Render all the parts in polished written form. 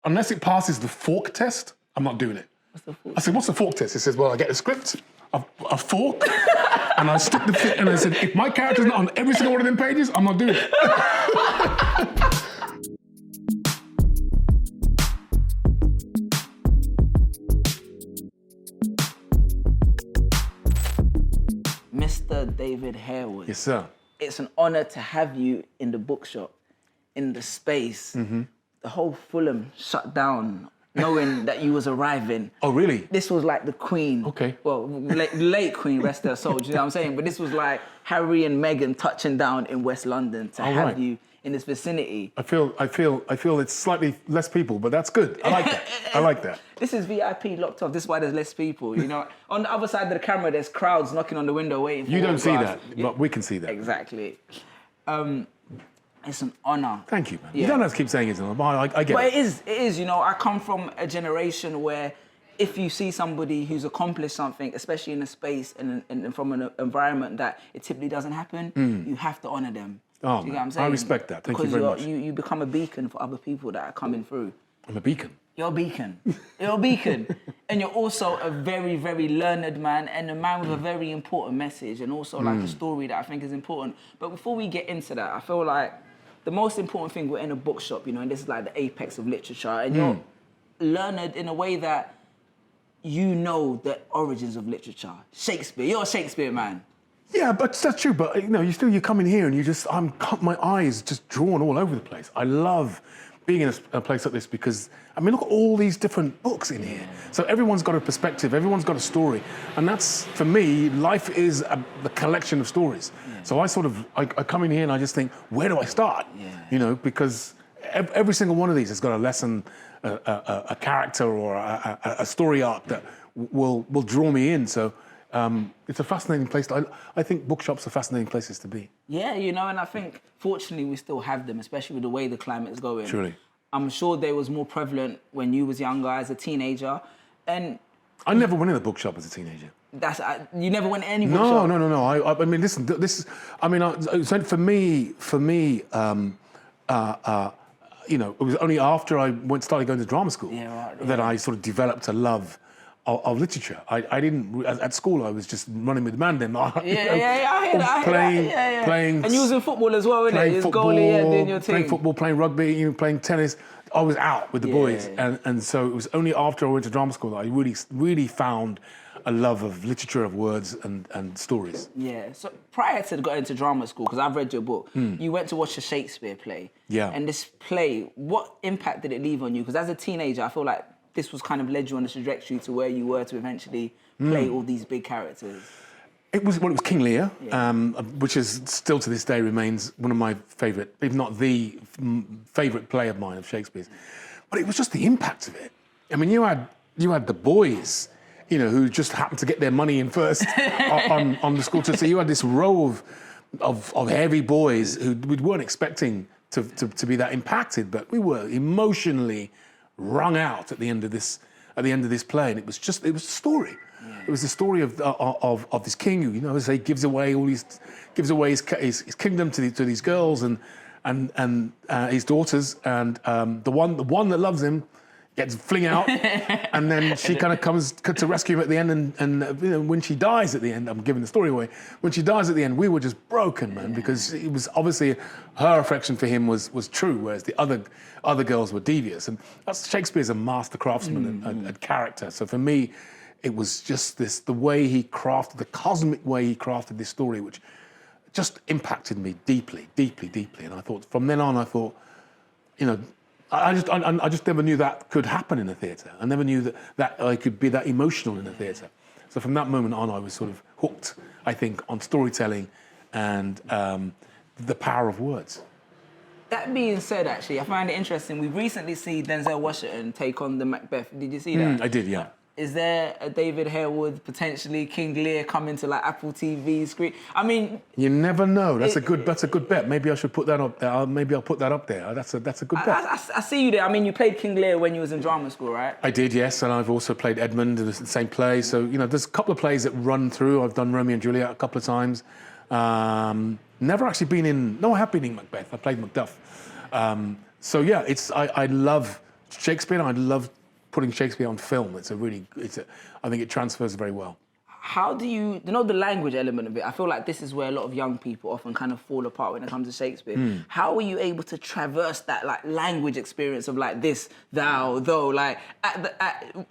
unless it passes the fork test, I'm not doing it. What's the fork? I said, what's the fork test? He says, well, I get a script, a fork, and I stick the fit, and I said, if my character's not on every single one of them pages, I'm not doing it. Mr. David Harewood. Yes, sir. It's an honor to have you in the bookshop, in the space. Mm-hmm. The whole Fulham shut down, knowing that you was arriving. Oh, really? This was like the Queen. Okay. Well, late Queen, rest her soul, do you know what I'm saying? But this was like Harry and Meghan touching down in West London to have right. you in this vicinity. I feel it's slightly less people, but that's good. I like that. I like that. This is VIP locked off. This is why there's less people, you know? On the other side of the camera, there's crowds knocking on the window waiting for You don't see autographs. that, but we can see that. Exactly. It's an honor. Thank you, man. Yeah. You don't have to keep saying it's an honor. I get But it. it is, you know, I come from a generation where if you see somebody who's accomplished something, especially in a space and from an environment that it typically doesn't happen, you have to honor them. Oh, Do you get man. what I'm saying? I respect that. Thank you because very much. you become a beacon for other people that are coming through. I'm a beacon. You're a beacon. You're a beacon. And you're also a very, very learned man and a man with a very important message and also like a story that I think is important. But before we get into that, I feel like the most important thing, we're in a bookshop, you know, and this is like the apex of literature, and you're learned in a way that you know the origins of literature. Shakespeare, you're a Shakespeare man. Yeah, but that's true. But you know, you come in here and you just, my eyes just drawn all over the place. I love being in a place like this because, I mean, look at all these different books in here. So everyone's got a perspective, everyone's got a story. And that's, for me, life is a collection of stories. Yeah. So I come in here and I just think, where do I start? Yeah. You know, because every single one of these has got a lesson, a character or a story arc that will draw me in. So it's a fascinating place. I think bookshops are fascinating places to be. Yeah, you know, and I think, fortunately, we still have them, especially with the way the climate is going. Truly. I'm sure they was more prevalent when you was younger, as a teenager, and... I never went in a bookshop as a teenager. You never went to any bookshop? No. I mean, listen, this is... I mean, so for me, you know, it was only after I started going to drama school that I sort of developed a love of literature. I didn't, at school, I was just running with man then. I hear that. Playing. And you was in football as well, innit? You was goalie, doing your team. Playing football, playing rugby, you know, playing tennis. I was out with the boys. And so it was only after I went to drama school that I really found a love of literature, of words and stories. Yeah. So prior to going to drama school, because I've read your book, you went to watch a Shakespeare play. Yeah. And this play, what impact did it leave on you? Because as a teenager, I feel like this was kind of led you on the trajectory to where you were to eventually play all these big characters. It was King Lear, which is still to this day remains one of my favourite, if not the favourite play of mine of Shakespeare's. But it was just the impact of it. I mean, you had the boys, you know, who just happened to get their money in first on the school trip. So you had this row of heavy boys who we weren't expecting to be that impacted, but we were emotionally wrung out at the end of this play, and it was a story. Yeah. It was the story of this king who, you know, as he gives away his kingdom to these girls and his daughters, and the one that loves him gets fling out, and then she kind of comes to rescue him at the end, and you know, when she dies at the end, I'm giving the story away. When she dies at the end, we were just broken, man, because it was obviously her affection for him was true, whereas the other girls were devious, and that's Shakespeare's a master craftsman and character. So for me, it was just the way he crafted, the cosmic way he crafted this story, which just impacted me deeply. And I thought, from then on, you know, I just never knew that could happen in a theatre. I never knew that I could be that emotional in a theatre. So from that moment on, I was sort of hooked, I think, on storytelling and the power of words. That being said, actually, I find it interesting. We've recently seen Denzel Washington take on the Macbeth. Did you see that? I did, yeah. Is there a David Harewood, potentially King Lear, coming to like Apple TV screen? I mean, you never know. That's a good bet. Maybe I should put that up there. Maybe I'll put that up there. That's a good bet. I see you there. I mean, you played King Lear when you was in drama school, right? I did, yes, and I've also played Edmund in the same play. So you know, there's a couple of plays that run through. I've done Romeo and Juliet a couple of times. Never actually been in. No, I have been in Macbeth. I played Macduff. So yeah, I love Shakespeare, I love putting Shakespeare on film. I think it transfers very well. How do you know the language element of it? I feel like this is where a lot of young people often kind of fall apart when it comes to Shakespeare. How are you able to traverse that like language experience of like this, thou, though, like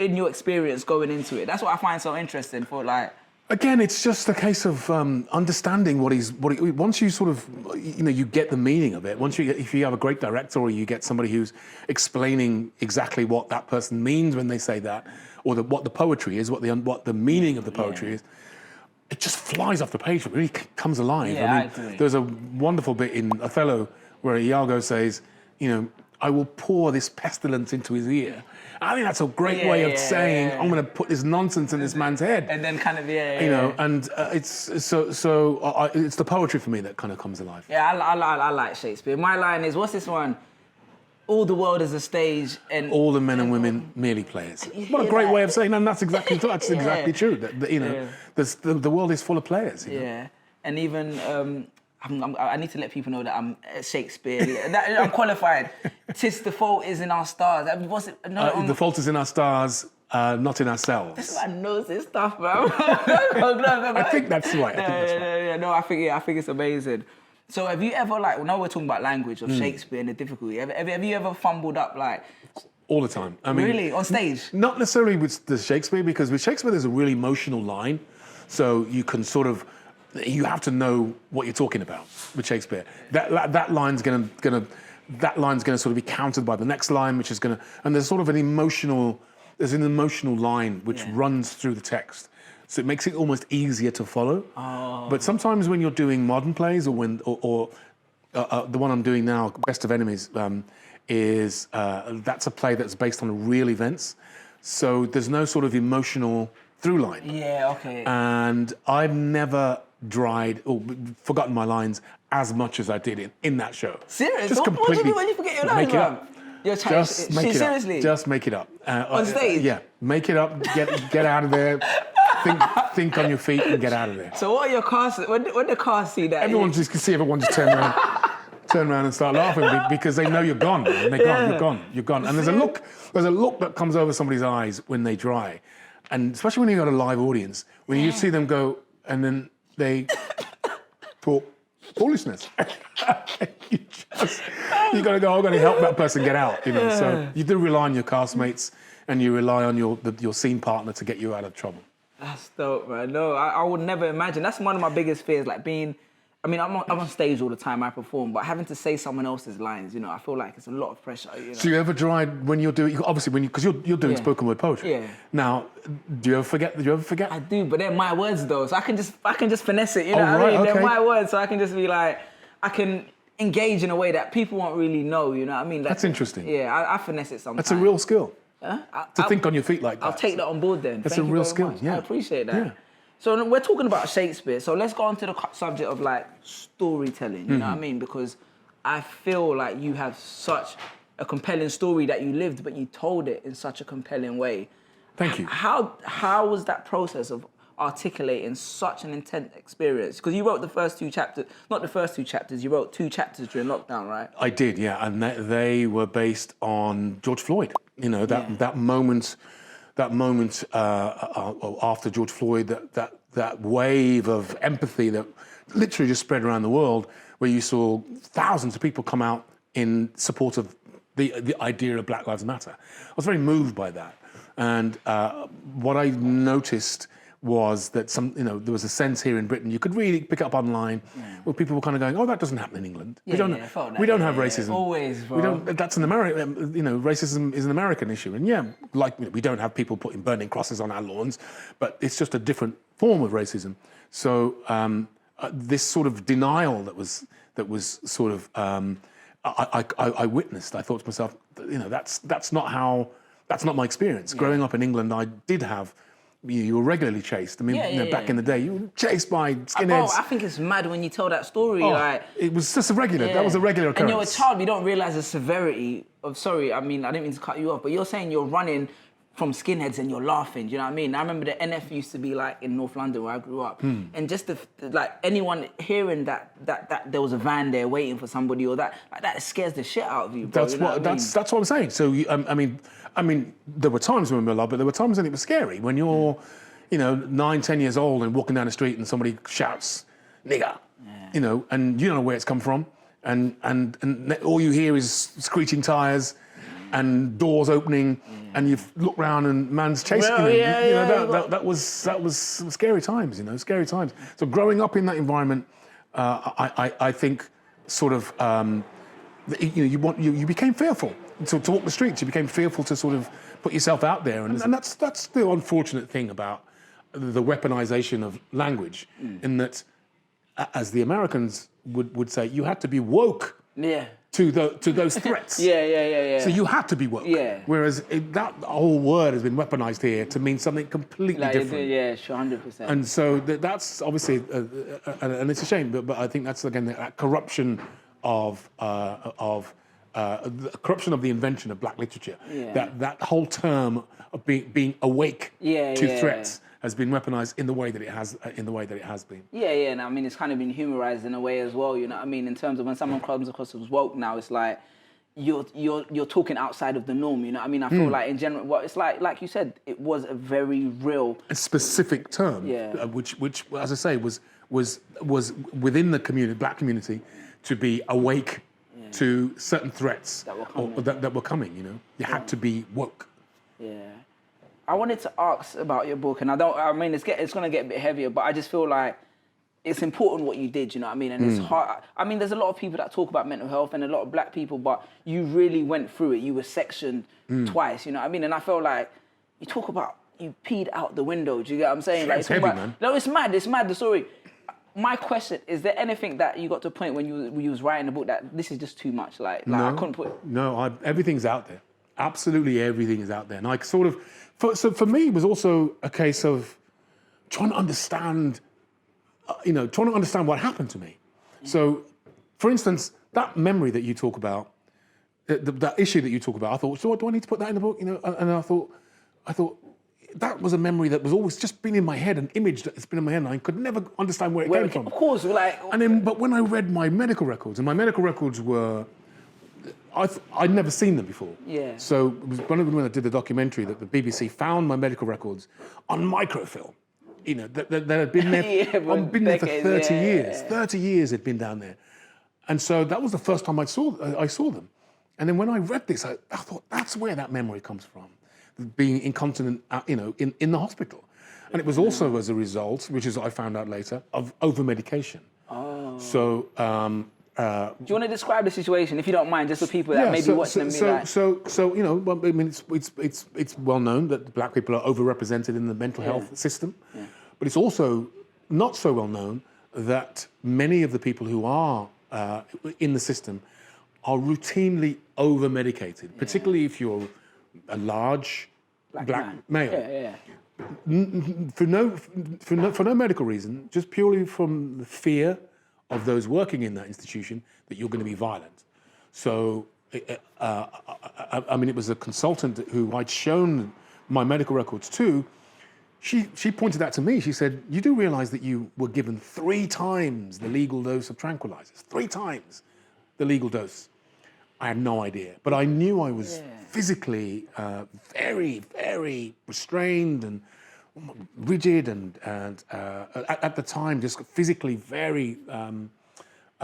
in your experience going into it? That's what I find so interesting for like. Again, it's just a case of understanding once you sort of, you get the meaning of it. If you have a great director or you get somebody who's explaining exactly what that person means when they say that, or what the poetry is, what the meaning of the poetry is, it just flies off the page. It really comes alive. Yeah, I agree. There's a wonderful bit in Othello where Iago says, I will pour this pestilence into his ear. I think that's a great way of saying, I'm going to put this nonsense in this man's head. And then kind of, and it's it's the poetry for me that kind of comes alive. Yeah, I like Shakespeare. My line is, what's this one? All the world is a stage and... All the men and women merely players. What a great way of saying that. And that's exactly exactly true. The world is full of players. Yeah, and even... I need to let people know that I'm Shakespeare. I'm qualified. "'Tis the fault is in our stars." The fault is in our stars, not in ourselves. This man knows this stuff, man. I think that's right. No, I think it's amazing. So have you ever now we're talking about language of Shakespeare and the difficulty. Have you ever fumbled up like? All the time. I mean, really? On stage? Not necessarily with the Shakespeare, because with Shakespeare there's a really emotional line, so you can sort of. You have to know what you're talking about with Shakespeare. That line's gonna sort of be countered by the next line, which is gonna, and there's sort of an emotional line which runs through the text, so it makes it almost easier to follow. Oh. But sometimes when you're doing modern plays, or the one I'm doing now, Best of Enemies, that's a play that's based on real events, so there's no sort of emotional through line. Yeah, okay. And I've never dried or forgotten my lines as much as I did in that show. Serious? Just What do you do when you forget your lines? Make it up. Just make it seriously? up. Just make it up. On stage? Yeah, make it up. Get out of there. Think on your feet and get out of there. So what are your cast? When the cast see that? Everyone just can see everyone just turn around and start laughing because they know you're gone. And you're gone. And there's a look that comes over somebody's eyes when they dry, and especially when you've got a live audience, when you see them go and then they talk foolishness. you got to go, I'm going to help that person get out. So you do rely on your castmates and you rely on your scene partner to get you out of trouble. That's dope, man. No, I would never imagine. That's one of my biggest fears, like being... I mean, I'm on stage all the time, I perform, but having to say someone else's lines, I feel like it's a lot of pressure. So you ever tried when you're doing, obviously because you're doing spoken word poetry. Yeah. Now, do you ever forget? I do, but they're my words though, so I can just finesse it. You know what I mean? Okay. They're my words, so I can just be like, I can engage in a way that people won't really know. You know what I mean? That's interesting. Yeah, I finesse it sometimes. That's a real skill. To think on your feet like that. I'll take that on board then. That's a real skill. Much. Yeah. I appreciate that. Yeah. So we're talking about Shakespeare. So let's go on to the subject of like storytelling. You know what I mean? Because I feel like you have such a compelling story that you lived, but you told it in such a compelling way. Thank you. How was that process of articulating such an intense experience? Because you wrote the first two chapters, not the first two chapters. You wrote 2 chapters during lockdown, right? I did, yeah, and they were based on George Floyd. That moment. That moment after George Floyd, that wave of empathy that literally just spread around the world, where you saw thousands of people come out in support of the idea of Black Lives Matter. I was very moved by that, and what I noticed was that there was a sense here in Britain, you could really pick up online, where people were kind of going, "Oh, that doesn't happen in England. We don't have racism. Always, bro. We don't. That's an American. Racism is an American issue, and we don't have people burning crosses on our lawns, but it's just a different form of racism. So this sort of denial that was sort of I witnessed. I thought to myself, that's not my experience. Growing up in England, I did have. You were regularly chased. I mean, back in the day, you were chased by skinheads. I think it's mad when you tell that story. It was just a regular. Yeah. That was a regular occurrence. And you're a child, you don't realise the severity of. Sorry, I mean, I didn't mean to cut you off, but you're saying you're running from skinheads and you're laughing, do you know what I mean? I remember the NF used to be like in North London where I grew up, and just like anyone hearing that there was a van there waiting for somebody or that, like that scares the shit out of you, bro. That's what I'm saying. So I mean, there were times when we were loved, but there were times when it was scary when you're, 9, 10 years old and walking down the street and somebody shouts "nigger," and you don't know where it's come from, and all you hear is screeching tires and doors opening, and you look round and man's chasing you. That was scary times. Scary times. So growing up in that environment, I think sort of you became fearful to walk the streets. You became fearful to sort of put yourself out there, and that's the unfortunate thing about the weaponization of language, in that, as the Americans would say, you had to be woke. Yeah. To those threats. Yeah. So you had to be woke. Yeah. Whereas that whole word has been weaponized here to mean something completely different. Yeah, sure, 100%. And so that's obviously, and it's a shame, but I think that's again that corruption of the corruption of the invention of black literature. Yeah. That whole term of being awake to threats has been weaponized in the way that it has been. Yeah, and I mean, it's kind of been humorized in a way as well, you know what I mean? In terms of when someone comes across as woke now, it's like, you're talking outside of the norm, you know what I mean? I feel like in general, well, it's like you said, it was a very real... A specific term, which, as I say, was within the black community to be awake to certain threats that were coming, You had to be woke. Yeah. I wanted to ask about your book, and it's going to get a bit heavier, but I just feel like it's important what you did, you know what I mean? And it's hard. I mean, there's a lot of people that talk about mental health and a lot of black people, but you really went through it. You were sectioned twice, you know what I mean? And I feel like you talk about you peed out the window, do you get what I'm saying? It's heavy, man. No, it's mad, the story. My question, is there anything that you got to a point when you was writing the book that this is just too much? Like I couldn't put... No, everything's out there. Absolutely everything is out there. And I sort of... So for me, it was also a case of trying to understand, what happened to me. So, for instance, that memory that you talk about, that issue that you talk about, I thought, so do I need to put that in the book? And I thought that was a memory that was always just been in my head, an image that's been in my head, and I could never understand where it came from. Of course, but when I read my medical records, and my medical records were... I'd never seen them before. Yeah. So it was when I did the documentary that the BBC found my medical records on microfilm. That had been there. I've been there for 30 years. 30 years it'd been down there, and so that was the first time I saw them. And then when I read this, I thought that's where that memory comes from, being incontinent, in the hospital, and it was also as a result, which is what I found out later, of over medication. Oh. So. Do you want to describe the situation, if you don't mind, just for people that maybe watching them? It's well known that black people are overrepresented in the mental health system, but it's also not so well known that many of the people who are in the system are routinely over-medicated, particularly if you're a large black male. For no medical reason, just purely from the fear of those working in that institution that you're going to be violent. So, it was a consultant who I'd shown my medical records to. She pointed out to me, she said, you do realise that you were given 3 times the legal dose of tranquilizers, 3 times the legal dose. I had no idea, but I knew I was physically very, very restrained and rigid and at the time just physically very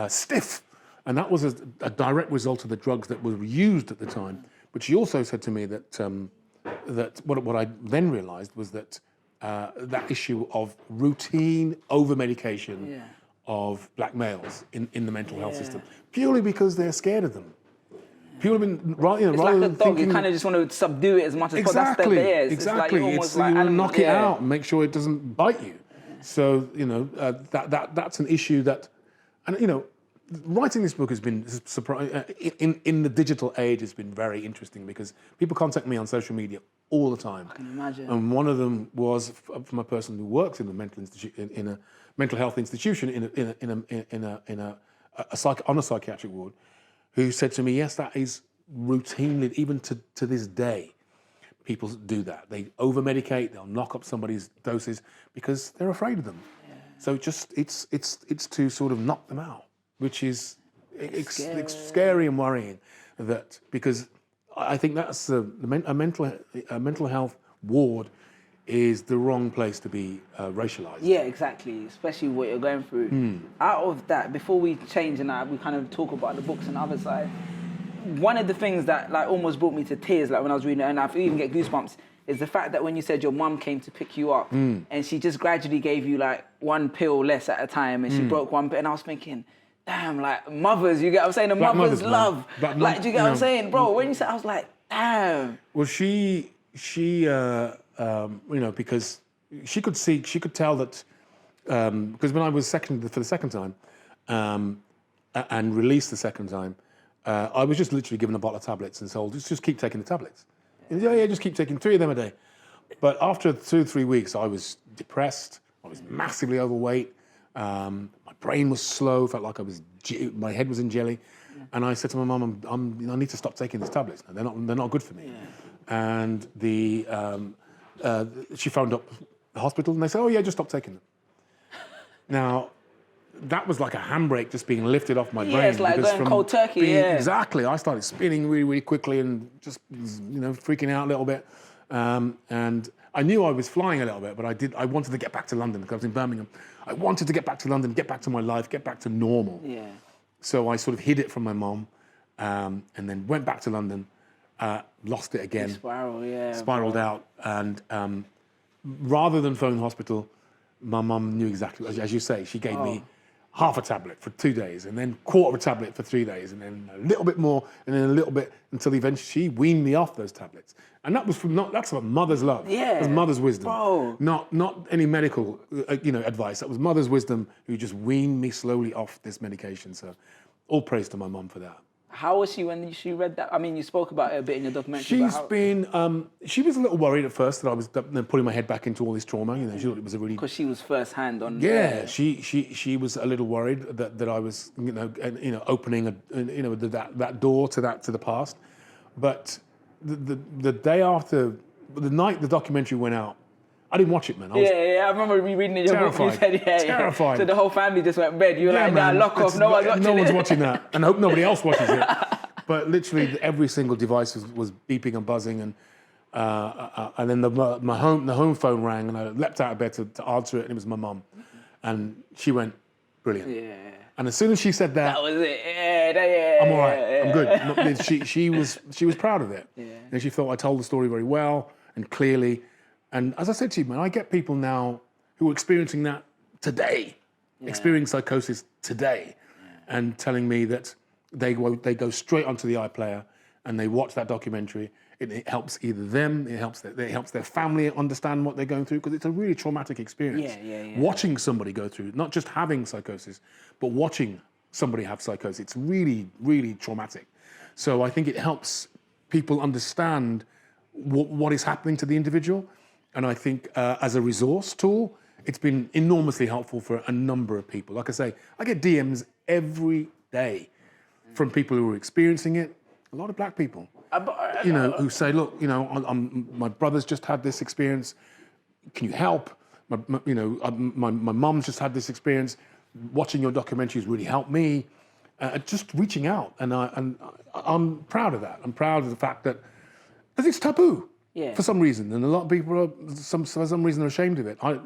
stiff, and that was a direct result of the drugs that were used at the time. But she also said to me that what I then realised was that that issue of routine over-medication of black males in the mental health system, purely because they're scared of them. Purely, it's like a dog. You kind of just want to subdue it as much as possible. Exactly. It's like you knock it out and make sure it doesn't bite you. So that's an issue that, and writing this book has been in the digital age has been very interesting because people contact me on social media all the time. I can imagine. And one of them was from a person who works in the in a mental health institution on a psychiatric ward, who said to me, yes, that is routinely, even to this day, people do that. They over-medicate, they'll knock up somebody's doses because they're afraid of them. Yeah. So it's to sort of knock them out, which is scary and worrying. That because I think that's a mental health ward is the wrong place to be racialized. Yeah, exactly, especially what you're going through. Out of that, before we change and we kind of talk about the books and the other side, one of the things that like almost brought me to tears, like when I was reading it, and I even get goosebumps, is the fact that when you said your mum came to pick you up and she just gradually gave you like one pill less at a time and she broke one pill, and I was thinking, damn, like mothers, you get what I'm saying? The mother's love. Like, do you get what I'm saying? Bro, when you said, I was like, damn. Well, she because she could tell that, because when I was seconded for the second time and released the second time, I was just literally given a bottle of tablets and told, just keep taking the tablets. And, yeah, just keep taking 3 of them a day. But after 2 or 3 weeks, I was depressed. I was massively overweight. My brain was slow. Felt like my head was in jelly. And I said to my mum, I need to stop taking these tablets. They're not good for me. Yeah. And she phoned up the hospital and they said, oh yeah, just stop taking them. Now, that was like a handbrake just being lifted off my brain. Yeah, it's like going cold turkey, Exactly. I started spinning really, really quickly and just, freaking out a little bit. And I knew I was flying a little bit, but I wanted to get back to London because I was in Birmingham. I wanted to get back to London, get back to my life, get back to normal. Yeah. So I sort of hid it from my mom and then went back to London, lost it again. Spiraled out. And rather than phone the hospital, my mum knew exactly, as you say, she gave me half a tablet for 2 days and then quarter of a tablet for 3 days and then a little bit more and then a little bit until eventually she weaned me off those tablets. And that was that's what mother's love. Yeah. That was mother's wisdom. Bro. Not any medical advice. That was mother's wisdom who just weaned me slowly off this medication. So all praise to my mum for that. How was she when she read that? I mean, you spoke about it a bit in your documentary. She was a little worried at first that I was putting my head back into all this trauma. She thought it was a really... Because she was first hand on... Yeah, she was a little worried that I was, opening that door to the past. But the day after, the night the documentary went out, I didn't watch it, man. I remember rereading it in your book. You said, terrified. So the whole family just went bed. You were like, nah, lock off. No one's watching it. No one's watching that. And I hope nobody else watches it. But literally every single device was beeping and buzzing. And then the home phone rang and I leapt out of bed to answer it. And it was my mum. And she went, brilliant. Yeah. And as soon as she said that... That was it. Yeah. I'm all right. I'm good. She was proud of it. Yeah. And she thought I told the story very well and clearly. And as I said to you, man, I get people now who are experiencing that today, experiencing psychosis today, and telling me that they go straight onto the iPlayer and they watch that documentary. It helps either them, it helps their family understand what they're going through, because it's a really traumatic experience. Watching somebody go through, not just having psychosis, but watching somebody have psychosis, it's really, really traumatic. So I think it helps people understand what is happening to the individual. And I think as a resource tool, it's been enormously helpful for a number of people. Like I say, I get DMs every day from people who are experiencing it. A lot of black people, who say, look, my brother's just had this experience. Can you help? My mum's just had this experience. Watching your documentary has really helped me. Just reaching out. And I'm proud of that. I'm proud of the fact that it's taboo. Yeah. For some reason, and a lot of people are, for some reason, are ashamed of it. I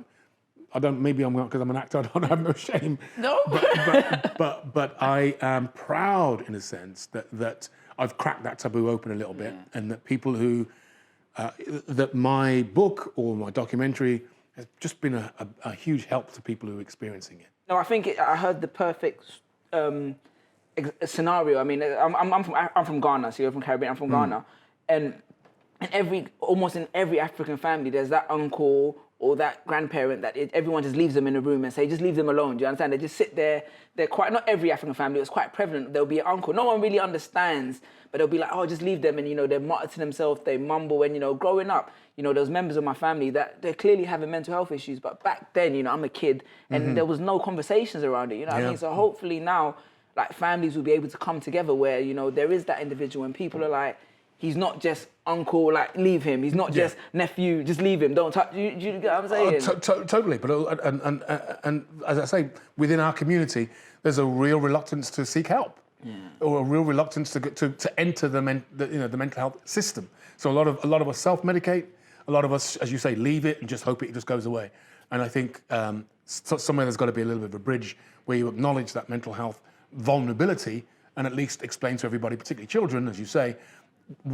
don't. Maybe I'm because I'm an actor. I don't have no shame. No. But I am proud, in a sense, that I've cracked that taboo open a little bit, and that people who that my book or my documentary has just been a huge help to people who are experiencing it. No, I think I heard the perfect scenario. I mean, I'm from Ghana, so you're from Caribbean. I'm from Ghana, and almost in every African family, there's that uncle or that grandparent that everyone just leaves them in a room and say, just leave them alone. Do you understand? They just sit there. They're quite, not every African family, it's quite prevalent. There'll be an uncle. No one really understands, but they'll be like, oh, just leave them. And, they mutter to themselves, they mumble. And, growing up, those members of my family that they're clearly having mental health issues. But back then, I'm a kid and there was no conversations around it. You know what I mean? So hopefully now, like, families will be able to come together where, there is that individual and people are like, he's not just uncle, like leave him. He's not just nephew, just leave him. Don't touch. Do you get what I'm saying? Totally. But and as I say, within our community, there's a real reluctance to seek help, or a real reluctance to enter the mental health system. So a lot of us self-medicate. A lot of us, as you say, leave it and just hope it just goes away. And I think somewhere there's got to be a little bit of a bridge where you acknowledge that mental health vulnerability and at least explain to everybody, particularly children, as you say,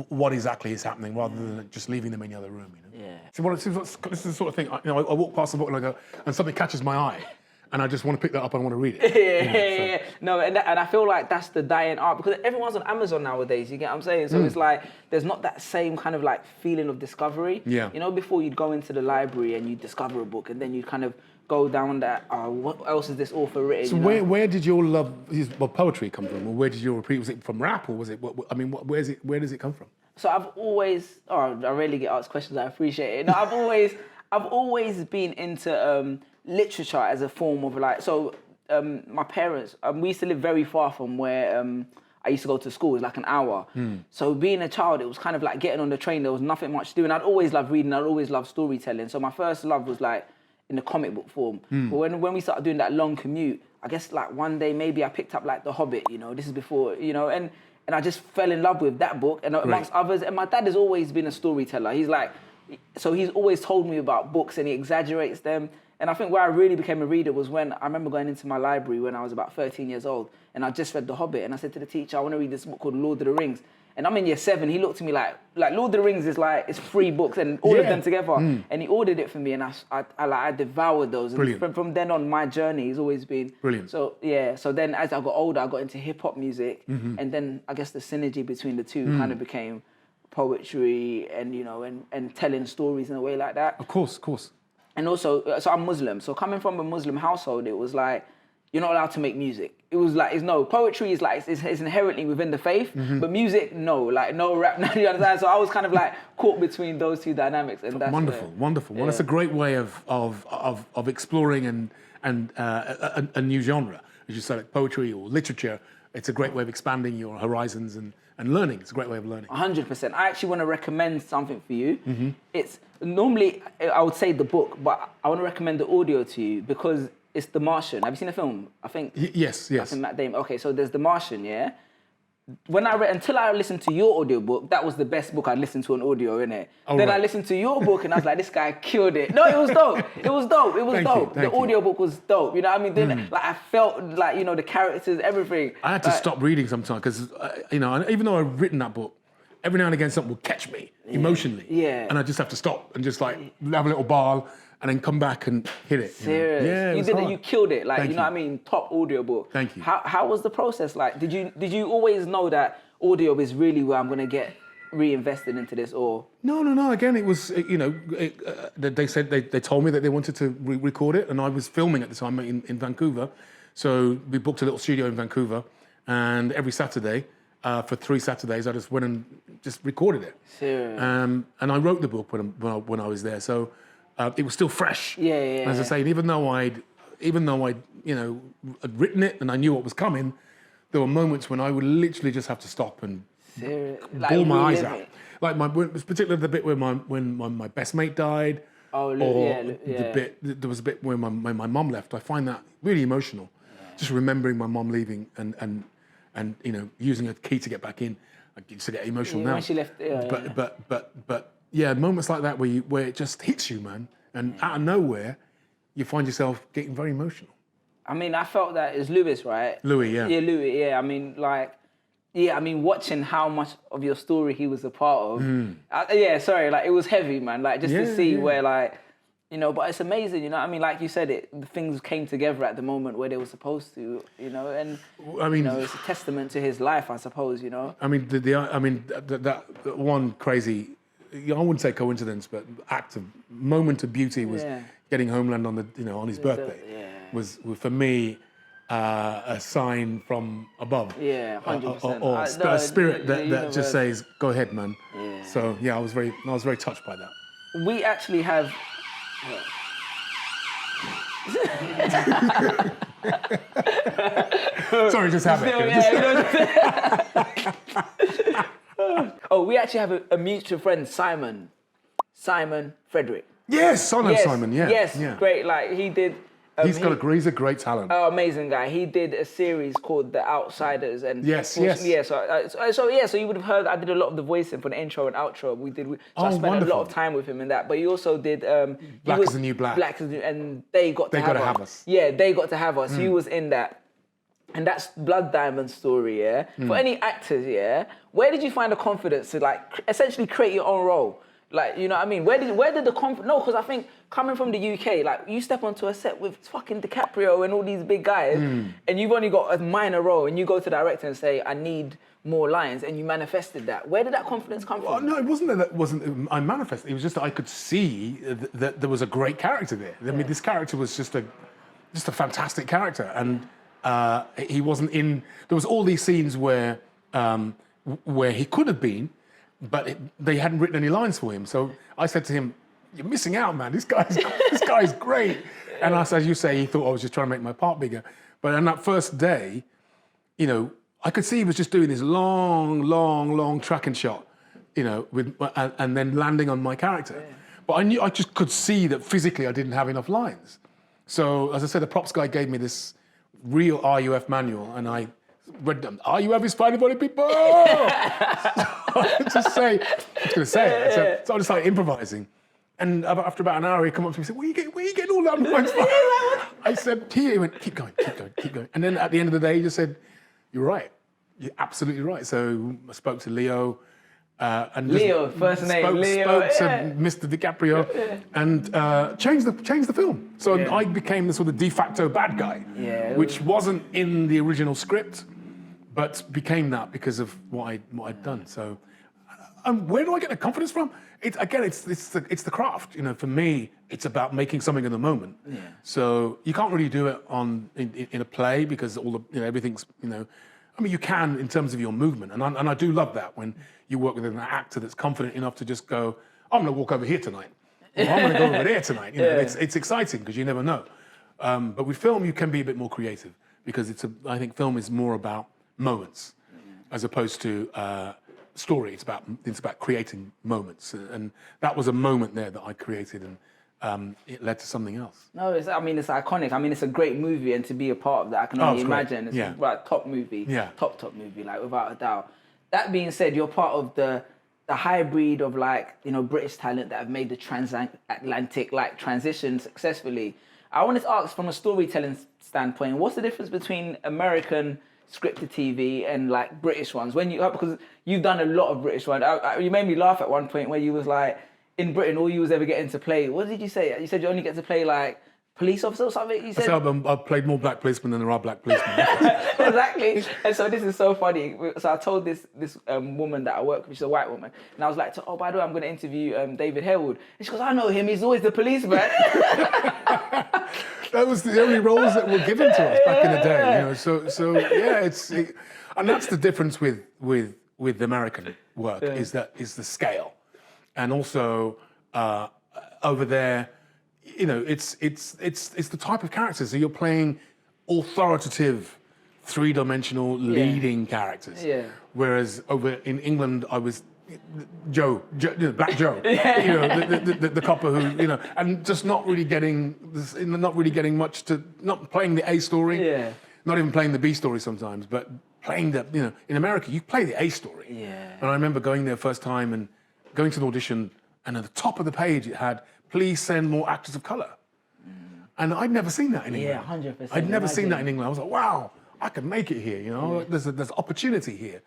what exactly is happening, rather than just leaving them in the other room. Yeah. So this is the sort of thing. I walk past the book and I go, and something catches my eye, and I just want to pick that up and I want to read it. Yeah. No, and I feel like that's the dying art, because everyone's on Amazon nowadays. You get what I'm saying? So it's like there's not that same kind of like feeling of discovery. Yeah. You know, before you'd go into the library and you discover a book, and then you kind of go down that. Oh, what else is this author written? So where did your love of poetry come from, or where did your was it from rap, or was it? Where does it come from? So I've always. Oh, I rarely get asked questions. I appreciate it. No, I've always been into literature as a form of like. So my parents, we used to live very far from where I used to go to school. It was like an hour. So being a child, it was kind of like getting on the train. There was nothing much to do, and I'd always loved reading. I'd always loved storytelling. So my first love was like in the comic book form. But when we started doing that long commute, I guess like one day maybe I picked up like The Hobbit. You know, this is before. You know, and I just fell in love with that book, and amongst others. And my dad has always been a storyteller. He's like, so he's always told me about books, and he exaggerates them. And I think where I really became a reader was when I remember going into my library when I was about 13 years old, and I just read The Hobbit, and I said to the teacher, I want to read this book called Lord of the Rings. And I'm in year 7, he looked at me like Lord of the Rings is like, it's 3 books and all of them together. And he ordered it for me, and I devoured those. And from then on, my journey has always been... Brilliant. So, so then as I got older, I got into hip-hop music, and then I guess the synergy between the two kind of became poetry and, you know, and telling stories in a way like that. Of course. And also, so I'm Muslim. So coming from a Muslim household, it was like, you're not allowed to make music. It was like, poetry is like, it's inherently within the faith, but music, no, like no rap, no, you understand? So I was kind of like caught between those two dynamics, and that's wonderful. Well, it's a great way of exploring a new genre, as you say, like poetry or literature. It's a great way of expanding your horizons and learning. It's a great way of learning. 100%. I actually want to recommend something for you. It's normally, I would say the book, but I want to recommend the audio to you because it's The Martian. Have you seen the film? I think. Yes. I think Matt Damon. Okay, so there's The Martian, yeah? Until I listened to your audiobook, that was the best book I'd listened to on audio, innit? Then I listened to your book and I was like, this guy killed it. No, it was dope. It was dope. The audiobook was dope. You know what I mean? Then, like, I felt like, you know, the characters, everything. I had to stop reading sometimes because, you know, even though I've written that book, every now and again something will catch me emotionally. Yeah. And I just have to stop and just like have a little bawl and then come back and hit it. Serious. You know? Yeah, you did it. You killed it. Like, Thank you know what I mean? Top audiobook. Thank you. How was the process like? Did you always know that audio is really where I'm going to get reinvested into this, or? No. Again, it was, you know, they said, they told me that they wanted to record it, and I was filming at the time in Vancouver. So we booked a little studio in Vancouver, and every Saturday, for 3 Saturdays, I just went and just recorded it. Serious. And I wrote the book when I was there. So it was still fresh. Yeah. As I say, even though I'd you know, had written it and I knew what was coming, there were moments when I would literally just have to stop and bawl my eyes out. Like particularly the bit where when my best mate died. The bit there was a bit where my mum left. I find that really emotional. Just remembering my mum leaving and you know, using a key to get back in. I used to get emotional now. When she left, But yeah, moments like that where it just hits you, man, and out of nowhere, you find yourself getting very emotional. I mean, I felt that it's Lewis, right? Louis, yeah. Yeah, Louis, yeah. I mean, watching how much of your story he was a part of. Like, it was heavy, man. Like, just to see where, like, you know, but it's amazing, you know what I mean? Like you said, the things came together at the moment where they were supposed to, you know, and, I mean, you know, it's a testament to his life, I suppose, you know? I mean, that one crazy, I wouldn't say coincidence, but moment of beauty was getting Homeland on his birthday. Was for me a sign from above. Yeah, 100%. Or a spirit that just says, "Go ahead, man." Yeah. So yeah, I was very touched by that. We actually have. Sorry, just have it. Oh, we actually have a mutual friend, Simon Frederick. Yes, I know Simon. Yeah, Yes, yeah. Great. Like he did. He's a great talent. Oh, amazing guy. He did a series called The Outsiders, and Yes. Yeah. So you would have heard I did a lot of the voicing for the intro and outro. I spent wonderful. a lot of time with him in that. But he also did. Black is the New Black. Black is the New, and they got to have us. Yeah, they got to have us. He was in that. And that's Blood Diamond story, yeah? For any actors, yeah? Where did you find the confidence to, like, essentially create your own role? Like, you know what I mean? Where did the confidence... No, because I think coming from the UK, like, you step onto a set with fucking DiCaprio and all these big guys, and you've only got a minor role, and you go to the director and say, I need more lines, and you manifested that. Where did that confidence come from? Well, no, it wasn't that I manifested. It was just that I could see that there was a great character there. I mean, this character was just a fantastic character, and... he wasn't in. There was all these scenes where he could have been, but they hadn't written any lines for him. So I said to him, "You're missing out, man. This guy's great." And as you say, he thought I was just trying to make my part bigger. But on that first day, you know, I could see he was just doing this long tracking shot, you know, and then landing on my character. Yeah. But I just could see that physically I didn't have enough lines. So as I said, the props guy gave me this real RUF manual, and I read them. RUF is finding funny people. So I was going to say it. So I just started improvising, and after about an hour, he come up to me and said, "Where you getting all that lines from?" I said, "Here." He went, "Keep going." And then at the end of the day, he just said, "You're right. You're absolutely right." So I spoke to Leo. And Leo, first name, Leo. Spoke to Mr. DiCaprio and changed the film. So I became the sort of de facto bad guy, which wasn't in the original script, but became that because of what I'd done. So, where do I get the confidence from? It's the craft. You know, for me, it's about making something in the moment. Yeah. So you can't really do it in a play because everything's I mean, you can in terms of your movement, and I do love that when you work with an actor that's confident enough to just go, "I'm going to walk over here tonight. Or, I'm going to go over there tonight." You know, it's exciting because you never know. But with film, you can be a bit more creative because I think film is more about moments as opposed to story. It's about creating moments, and that was a moment there that I created, and it led to something else. No, it's iconic. I mean, it's a great movie, and to be a part of that, I can only imagine. It's a top movie, top movie, like without a doubt. That being said, you're part of the hybrid of British talent that have made the transatlantic transition successfully. I wanted to ask, from a storytelling standpoint, what's the difference between American scripted TV and British ones? Because you've done a lot of British ones. You made me laugh at one point where you was like, in Britain, all you was ever getting to play, what did you say? You said you only get to play police officer or something? You said I've played more black policemen than there are black policemen. Exactly. And so this is so funny. So I told this woman that I work with, she's a white woman, and I was like, "Oh, by the way, I'm going to interview David Harewood." And she goes, "I know him. He's always the policeman." That was the only roles that were given to us back in the day. And that's the difference with American work is the scale, and also over there. It's the type of characters. So you're playing authoritative, three-dimensional leading characters. Yeah. Whereas over in England, I was Joe, Black Joe. The copper who, and just not really getting much to, not playing the A story. Yeah. Not even playing the B story sometimes, but playing in America, you play the A story. Yeah. And I remember going there first time and going to the audition, and at the top of the page it had, "Please send more actors of colour." And I'd never seen that in England. Yeah, 100%. I'd never seen that in England. I was like, wow, I can make it here. There's opportunity here,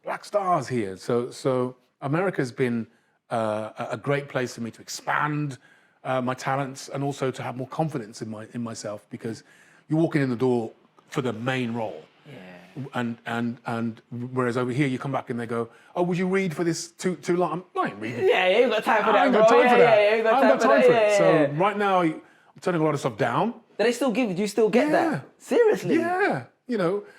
black stars here. So America's been a great place for me to expand my talents and also to have more confidence in myself, because you're walking in the door for the main role. Yeah. And whereas over here you come back and they go, "Oh, would you read for this two line?" I ain't reading. Yeah, you ain't got time for that. I ain't got time for that. I ain't got time for it. So right now I'm turning a lot of stuff down. Do they still give? Do you still get that? Seriously? Yeah.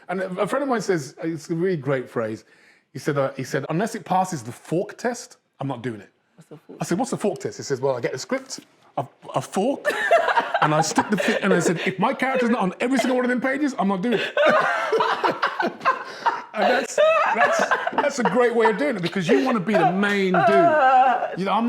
And a friend of mine says, it's a really great phrase. He said, "Unless it passes the fork test, I'm not doing it." What's the fork? I said, "What's the fork test?" He says, "Well, I get the script, a fork, and I stick and I said, if my character's not on every single one of them pages, I'm not doing it." That's a great way of doing it because you want to be the main dude. You know, I'm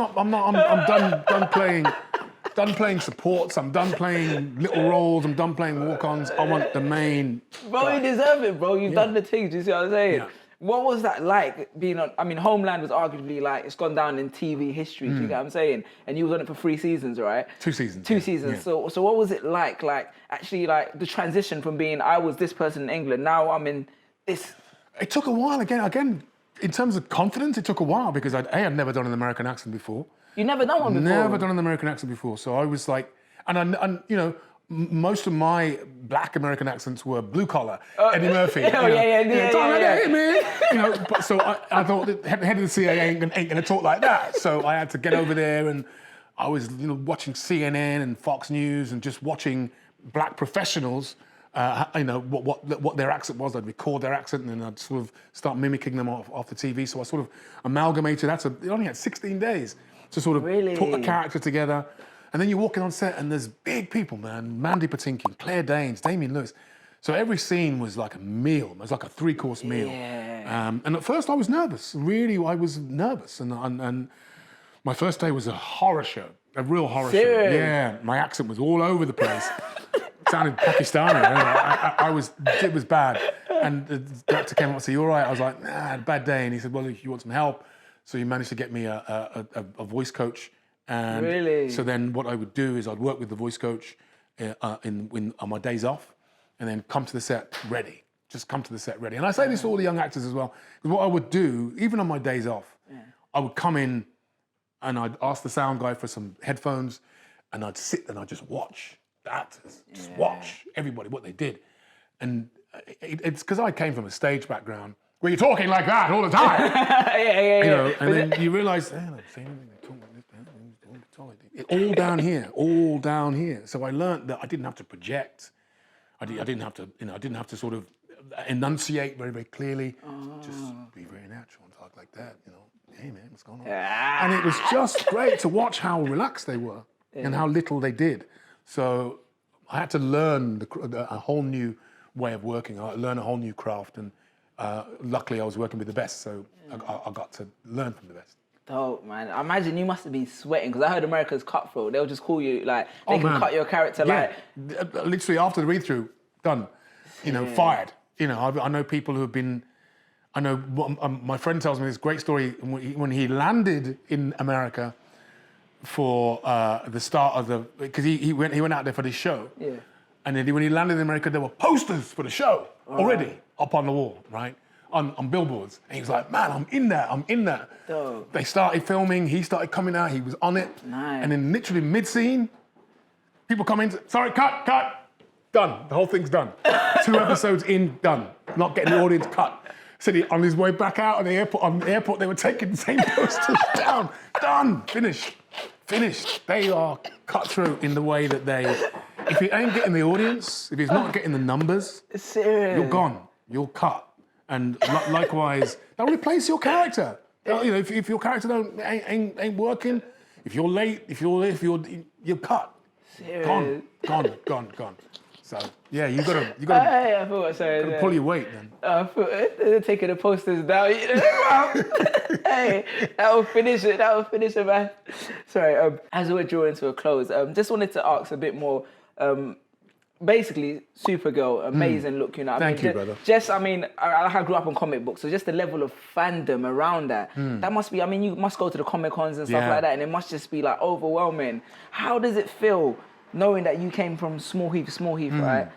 done playing supports. I'm done playing little roles. I'm done playing walk-ons. I want the main. Bro, guy. you deserve it, bro. You've done the things. Do you see what I'm saying? Yeah. What was that like being on? I mean, Homeland was arguably like it's gone down in TV history. Do you get what I'm saying? And you was on it for 3 seasons, right? 2 seasons. 2 seasons. Yeah. So what was it like? Like actually, like the transition from being I was this person in England, now I'm in this. It took a while again. In terms of confidence, it took a while because I'd never done an American accent before. You never done one before. Never done an American accent before. So I was like, and you know. Most of my black American accents were blue collar, Eddie Murphy. Yeah. You know, but so I thought the head of the CIA ain't gonna talk like that. So I had to get over there, and I was watching CNN and Fox News and just watching black professionals. What their accent was. I'd record their accent and then I'd sort of start mimicking them off the TV. So I sort of amalgamated. It only had 16 days to sort of put a character together. And then you're walking on set and there's big people, man. Mandy Patinkin, Claire Danes, Damien Lewis. So every scene was like a meal. It was like a 3-course meal. Yeah. And at first I was nervous. Really, I was nervous. And my first day was a horror show, a real horror show. Yeah, my accent was all over the place. Sounded Pakistani. It was bad. And the director came up and said, "You all right?" I was like, "Nah, I had a bad day." And he said, "Well, if you want some help." So he managed to get me a voice coach. And really? So then what I would do is I'd work with the voice coach on my days off and then come to the set ready. Just come to the set ready. And I say this to all the young actors as well. Because what I would do, even on my days off, I would come in and I'd ask the sound guy for some headphones and I'd sit and I'd just watch the actors. Just watch everybody, what they did. And it's because I came from a stage background where you're talking like that all the time. Yeah. You know, and then you realise, hey, look, see, they're talking like this, all down here. So I learned that I didn't have to project. I didn't have to sort of enunciate very, very clearly. Just be very natural and talk like that. You know, hey man, what's going on? And it was just great to watch how relaxed they were and how little they did. So I had to learn a whole new way of working. I learned a whole new craft, and luckily I was working with the best, so I got to learn from the best. Dope, man. I imagine you must have been sweating because I heard America's cutthroat. They'll just call you like they can cut your character like. Literally after the read-through, done. You know, fired. You know, I know people who have been. I know my friend tells me this great story when he landed in America for the start of the because he went out there for this show. Yeah. And then when he landed in America, there were posters for the show already up on the wall, right? On billboards. And he was like, man, I'm in there. Dope. They started filming, he started coming out, he was on it. Nice. And then literally mid-scene, people come in, sorry, cut. Done, the whole thing's done. 2 episodes in, done. Not getting the audience cut. So on his way back out of the airport, they were taking the same posters down. Done, finished. They are cutthroat in the way that if you ain't getting the audience, if he's not getting the numbers, serious. you're gone, you're cut. And likewise, they'll replace your character. You know, if your character ain't working, if you're late, if you're cut. Serious. Gone. So yeah, you gotta Hey, I thought sorry. pull your weight then. I thought they're taking the posters down. Hey, that will finish it, man. Sorry. As we're drawing to a close, just wanted to ask a bit more. Basically, Supergirl, amazing look, you know. Thank you, brother. I grew up on comic books, so just the level of fandom around that, that must be, you must go to the Comic Cons and stuff like that, and it must just be like overwhelming. How does it feel knowing that you came from Small Heath, right,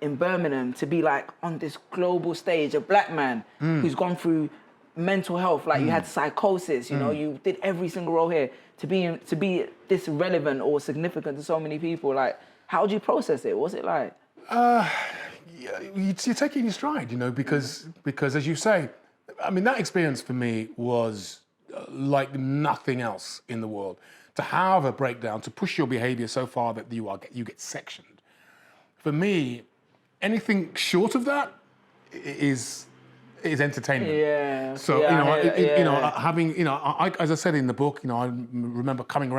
in Birmingham, to be like on this global stage, a black man who's gone through mental health, like you had psychosis, you know, you did every single role here, to be this relevant or significant to so many people, like, how did you process it? What was it like? You're taking your stride, you know, because as you say, that experience for me was like nothing else in the world. To have a breakdown, to push your behavior so far that you get sectioned. For me, anything short of that is entertainment. Yeah. So having as I said in the book, I remember becoming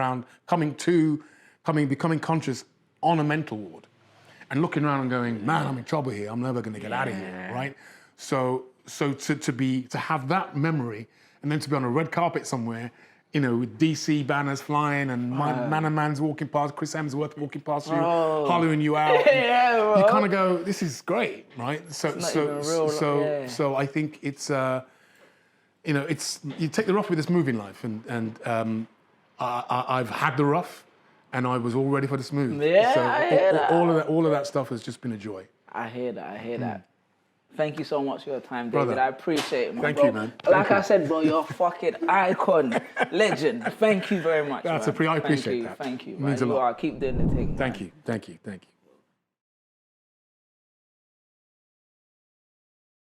conscious on a mental ward, and looking around and going, man, I'm in trouble here. I'm never going to get out of here, right? So So to have that memory and then to be on a red carpet somewhere, you know, with DC banners flying and Man and Man's walking past, Chris Hemsworth walking past you, hollowing you out. Yeah, bro. You kind of go, this is great, right? So I think it's, you know, it's, you take the rough with this movie in life, and I've had the rough, and I was all ready for the smooth. Yeah, so I hear that. All of that stuff has just been a joy. I hear that. Thank you so much for your time, David. Brother, I appreciate it, man. thank you, man. Like I said, bro, you're a fucking icon, legend. Thank you very much. That's man. I appreciate that. Thank you, It man. means a lot. Keep doing the thing. Thank you.